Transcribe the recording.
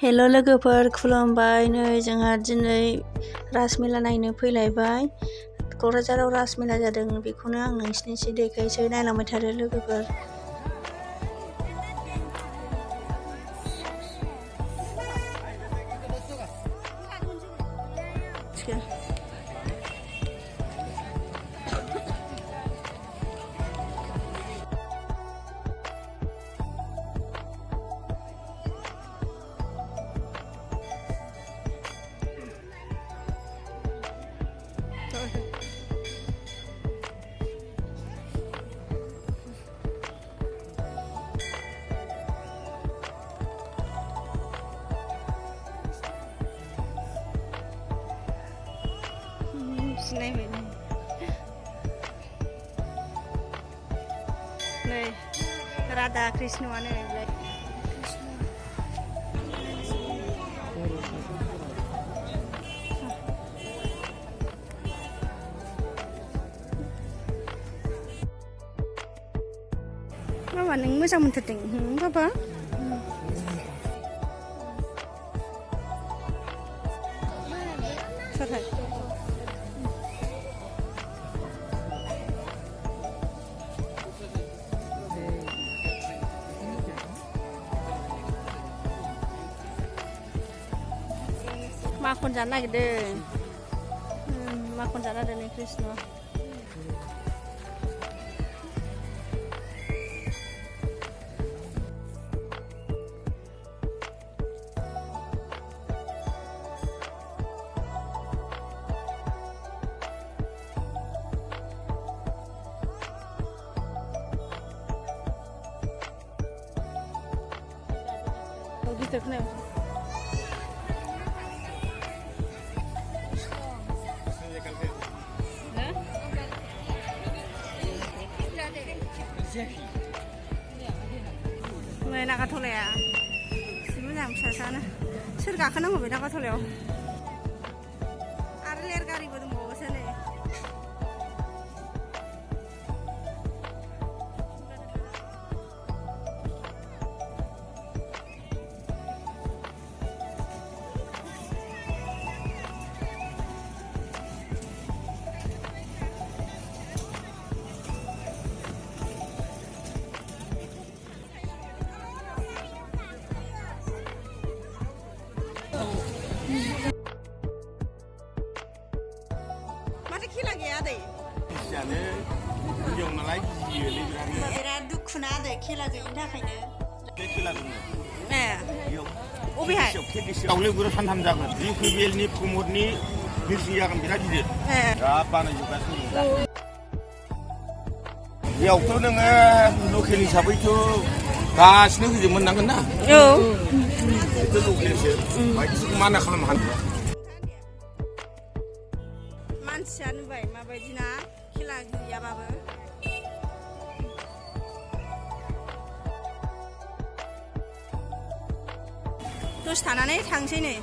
हेल' लोगोफोर खुलुमबाय। नै जोंहा दिनै रासमेला नायनो फैलायबाय। क'क्राझाराव रासमेला जादों, बेखौनो आं नोंसिनिसिम देखायसै, नायलांबाय थादो लोगोफोर। सिनायबाय नै राधा कृष्णआनो बेलाय मामा नों मोजां मोनथारदों बाबा? माखन जानो नागिरदों, माखन जानो नागिरदों कृष्ण। गिदिर खोनायो। Mày Nagatole à? Xin mời làm sao sao nè? Sir cả khăn không bị Nagatole không? Ar ler gari bodo mau sih nih. Kila gaya deh. Jadi, yang malai dia ni. Berat dukhna deh kila tuh indah kayaknya. Kila tu. Ubi hai. Tahu le guru hantam jaga. Di kubel ni kumur ni birsi akan berat dia. Apa nak juga tu. Ya, waktu nengai lokal ni siapa itu kas ni kita menang kena. Yo. Itu lokal sih. Baik mana kalau mahal. Manusiaनो बाय माबायदि ना खेला गैयाबाबो दसे थानानै थांसै नै।